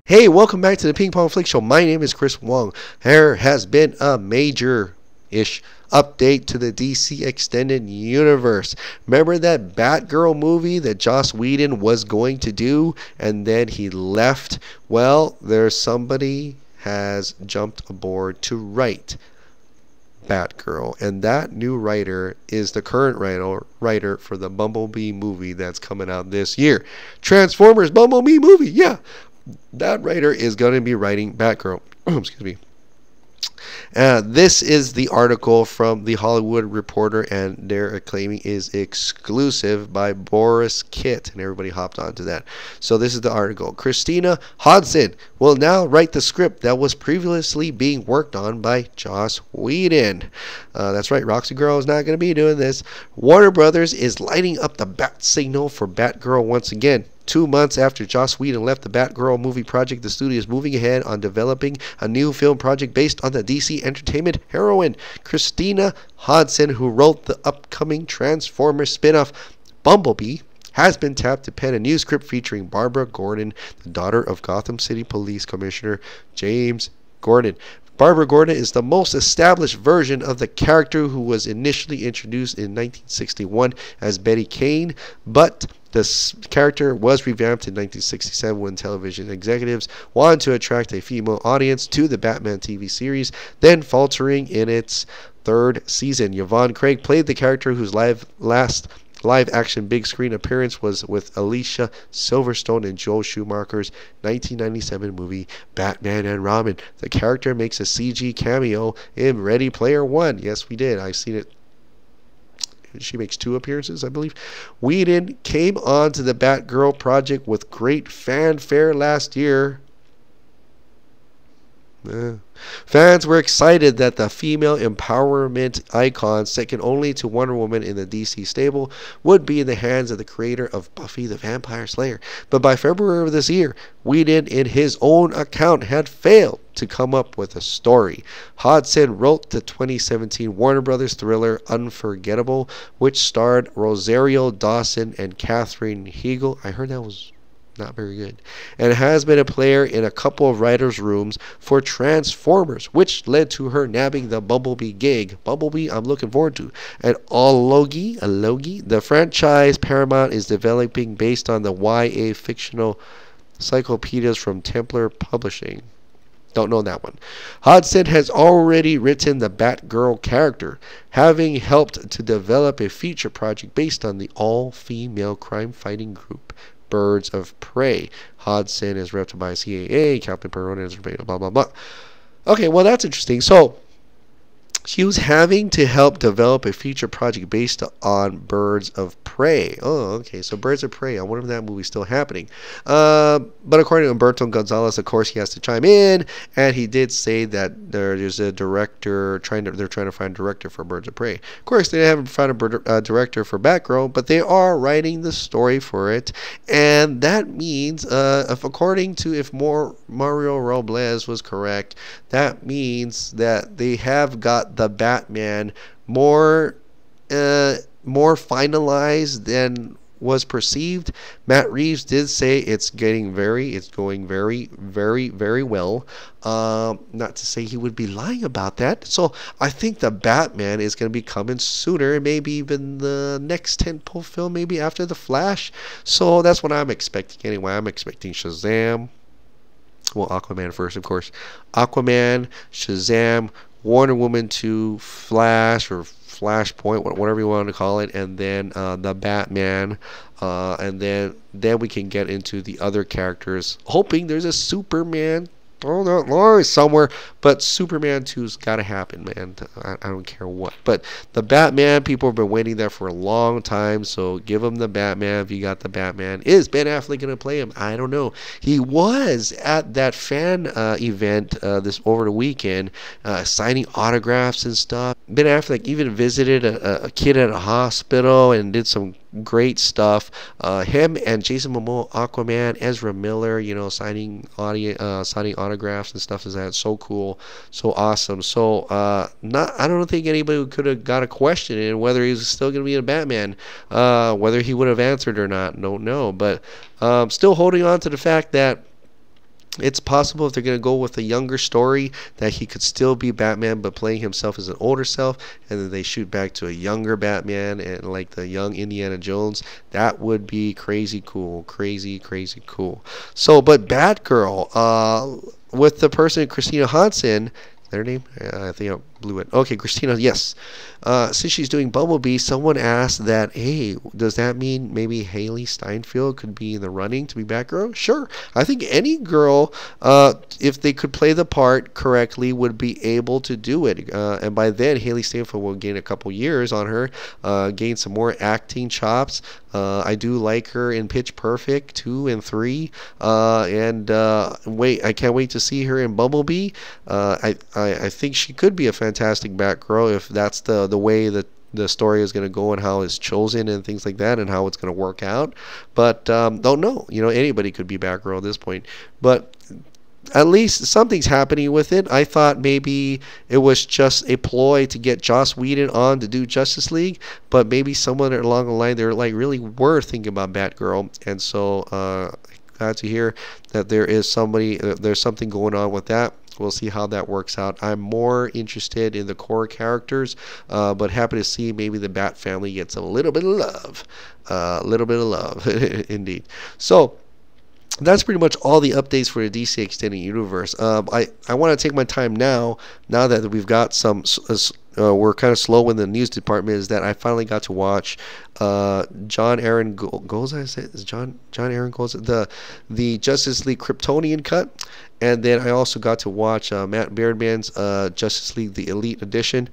Hey, welcome back to the Ping Pong Flick Show. My name is Chris Wong. There has been a major-ish update to the DC Extended Universe. Remember that Batgirl movie that Joss Whedon was going to do and then he left? Well, there's somebody has jumped aboard to write Batgirl, and that new writer is the current writer for the Bumblebee movie that's coming out this year. Transformers Bumblebee movie, yeah. That writer is going to be writing Batgirl. Excuse me. This is the article from the Hollywood Reporter, and they're claiming is exclusive by Boris Kitt, and everybody hopped onto that. So this is the article. Christina Hodson will now write the script that was previously being worked on by Joss Whedon. That's right, Roxy Girl is not going to be doing this. Warner Brothers is lighting up the bat signal for Batgirl once again. 2 months after Joss Whedon left the Batgirl movie project, the studio is moving ahead on developing a new film project based on the DC Entertainment heroine Christina Hodson, who wrote the upcoming Transformers spin-off Bumblebee, has been tapped to pen a new script featuring Barbara Gordon, the daughter of Gotham City Police Commissioner James Gordon. Barbara Gordon is the most established version of the character, who was initially introduced in 1961 as Betty Kane, but this character was revamped in 1967 when television executives wanted to attract a female audience to the Batman TV series, then faltering in its third season. Yvonne Craig played the character, whose last live-action big-screen appearance was with Alicia Silverstone in Joel Schumacher's 1997 movie Batman and Robin. The character makes a CG cameo in Ready Player One. Yes, we did. I've seen it. She makes 2 appearances, I believe. Whedon came on to the Batgirl project with great fanfare last year. Fans were excited that the female empowerment icon, second only to Wonder Woman in the DC stable, would be in the hands of the creator of Buffy the Vampire Slayer. But by February of this year, Whedon, in his own account, had failed to come up with a story. Hodson wrote the 2017 Warner Brothers thriller Unforgettable, which starred Rosario Dawson and Katherine Heigl. I heard that was not very good, and has been a player in a couple of writers' rooms for Transformers, which led to her nabbing the Bumblebee gig. Bumblebee, I'm looking forward to. And Alogi, the franchise Paramount is developing based on the YA fictional encyclopedias from Templar Publishing. Don't know that one. Hodson has already written the Batgirl character, having helped to develop a feature project based on the all-female crime-fighting group Birds of Prey. Hodson is represented by CAA, Captain Perona is blah blah blah. Okay, well that's interesting. So she was having to help develop a feature project based on Birds of Prey. Oh, okay. So Birds of Prey. I wonder if that movie's still happening. But according to Humberto Gonzalez, of course, he has to chime in, and he did say that there's a director they're trying to find a director for Birds of Prey. Of course, they haven't found a director for Batgirl, but they are writing the story for it, and that means, if Mario Robles was correct, that means that they have got the Batman more finalized than was perceived. Matt Reeves did say it's going very, very, very well. Not to say he would be lying about that. So I think the Batman is going to be coming sooner, maybe even the next tentpole film, maybe after the Flash. So that's what I'm expecting anyway. I'm expecting Shazam. Well, Aquaman first, of course. Aquaman, Shazam, Wonder Woman 2, Flash or Flashpoint, whatever you want to call it, and then the Batman, and then we can get into the other characters. Hoping there's a Superman somewhere, but Superman 2's got to happen, man. I don't care what. But the Batman, people have been waiting there for a long time, so give them the Batman if you got the Batman. Is Ben Affleck going to play him? I don't know. He was at that fan event this over the weekend, signing autographs and stuff. Ben Affleck even visited a kid at a hospital and did some great stuff. Him and Jason Momoa, Aquaman, Ezra Miller, signing autographs and stuff. Is that so cool, so awesome? So I don't think anybody could have got a question in whether he was still going to be a Batman, whether he would have answered or not. Don't know, but still holding on to the fact that It's possible if they're going to go with a younger story that he could still be Batman but playing himself as an older self, and then they shoot back to a younger Batman and like the young Indiana Jones. That would be crazy cool. Crazy, crazy cool. So, but Batgirl, with the person Christina Hodson, their name? I think I blew it. Okay, Christina, yes. Since she's doing Bumblebee, someone asked that, hey, does that mean maybe Haley Steinfeld could be in the running to be Batgirl? Sure. I think any girl, if they could play the part correctly, would be able to do it. And by then, Haley Steinfeld will gain a couple years on her, gain some more acting chops. I do like her in Pitch Perfect 2 and 3. I can't wait to see her in Bumblebee. I think she could be a fantastic Batgirl if that's the way that the story is going to go and how it's chosen and things like that and how it's going to work out. But don't know. Anybody could be Batgirl at this point. But at least something's happening with it. I thought maybe it was just a ploy to get Joss Whedon on to do Justice League, but maybe someone along the line they're like really were thinking about Batgirl, and so glad to hear that there's something going on with that. We'll see how that works out. I'm more interested in the core characters, but happy to see maybe the Bat family gets a little bit of love. Indeed. So that's pretty much all the updates for the DC Extended Universe. I want to take my time now that we've got some, we're kind of slow in the news department, is that I finally got to watch John Aaron Goza, is John Aaron Goza, the Justice League Kryptonian cut. And then I also got to watch Matt Beardman's Justice League, the Elite Edition.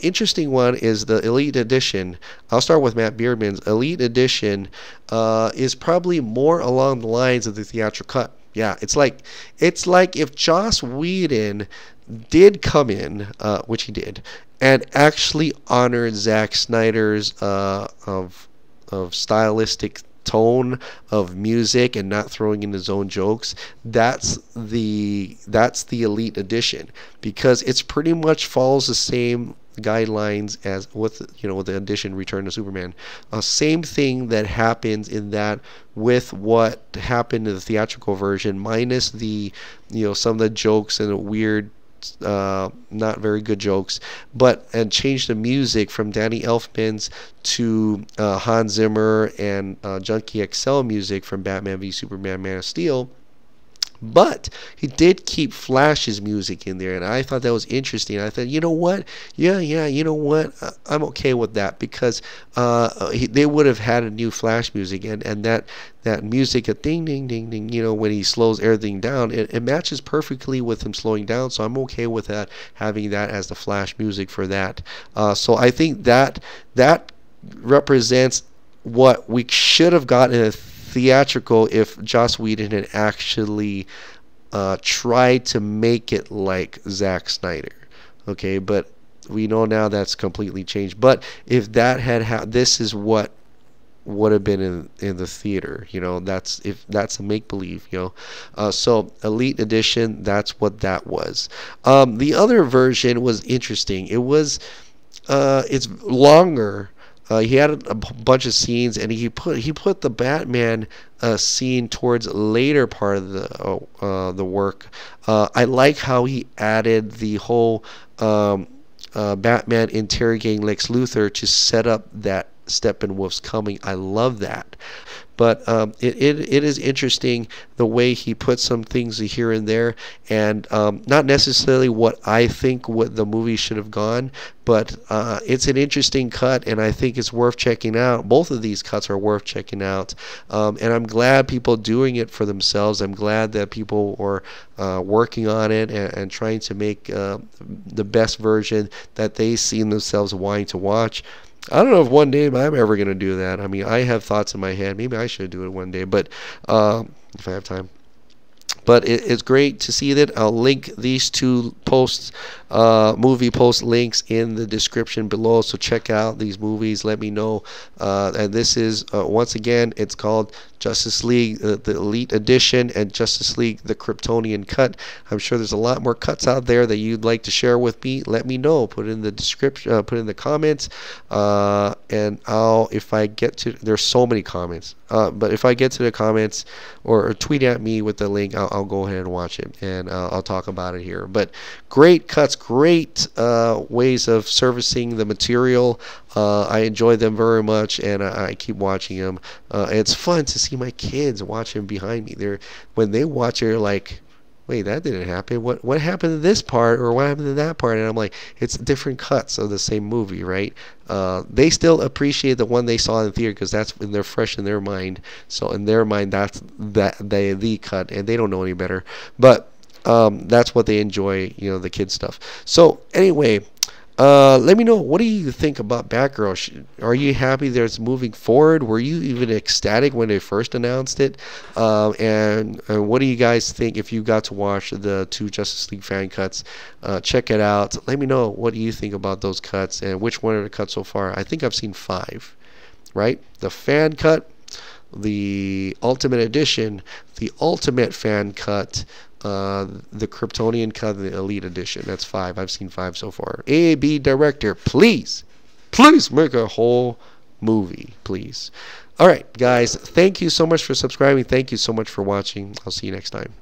Interesting one is the Elite Edition. I'll start with Matt Beardman's Elite Edition. Is probably more along the lines of the theatrical cut. Yeah, it's like if Joss Whedon did come in, which he did, and actually honored Zack Snyder's of stylistic tone of music and not throwing in his own jokes. That's the Elite Edition, because it's pretty much follows the same guidelines as with the edition Return to Superman. Same thing that happens in that with what happened in the theatrical version, minus the some of the jokes and the weird not very good jokes, and change the music from Danny Elfman's to Hans Zimmer and Junkie XL music from Batman v Superman Man of Steel. But he did keep Flash's music in there, and I thought that was interesting. I thought, you know what? Yeah, you know what? I'm okay with that, because they would have had a new Flash music, and that music, a ding, ding, ding, ding, when he slows everything down, it matches perfectly with him slowing down, so I'm okay with that, having that as the Flash music for that. So I think that represents what we should have gotten in a theatrical if Joss Whedon had actually tried to make it like Zack Snyder. Okay, but we know now that's completely changed. But if that had this is what would have been in the theater. That's a make-believe. So Elite Edition, that's what that was. The other version was interesting. It's longer. He had a bunch of scenes, and he put the Batman scene towards later part of the work. I like how he added the whole Batman interrogating Lex Luthor to set up that Steppenwolf's coming. I love that. But it is interesting the way he put some things here and there, and not necessarily what I think what the movie should have gone, but it's an interesting cut, and I think it's worth checking out. Both of these cuts are worth checking out, and I'm glad people are doing it for themselves. I'm glad that people are working on it and trying to make the best version that they see themselves wanting to watch. I don't know if one day I'm ever going to do that. I mean, I have thoughts in my head. Maybe I should do it one day, but if I have time. But it's great to see that. I'll link these two posts, movie post links in the description below. So check out these movies. Let me know. And this is, once again, it's called Justice League, the Elite Edition, and Justice League, the Kryptonian cut. I'm sure there's a lot more cuts out there that you'd like to share with me. Let me know. Put it in the description, put it in the comments, and if I get to, there's so many comments, but if I get to the comments or tweet at me with the link, I'll go ahead and watch it, and I'll talk about it here. But great cuts, great ways of servicing the material. I enjoy them very much, and I keep watching them. It's fun to see my kids watching behind me. When they watch it, they're like, wait, that didn't happen. What happened to this part, or what happened to that part? And I'm like, it's different cuts of the same movie, right? They still appreciate the one they saw in the theater because that's when they're fresh in their mind. So in their mind, that's the cut, and they don't know any better. But that's what they enjoy, the kid stuff. So anyway, let me know, what do you think about Batgirl? Are you happy that it's moving forward? Were you even ecstatic when they first announced it? And what do you guys think if you got to watch the 2 Justice League fan cuts? Check it out. Let me know, what do you think about those cuts, and which one are the cuts so far? I think I've seen 5, right? The fan cut, the Ultimate Edition, the Ultimate fan cut, the Kryptonian cut, and the Elite Edition. That's 5. I've seen 5 so far. A.B. director, please make a whole movie, please. All right, guys, thank you so much for subscribing. Thank you so much for watching. I'll see you next time.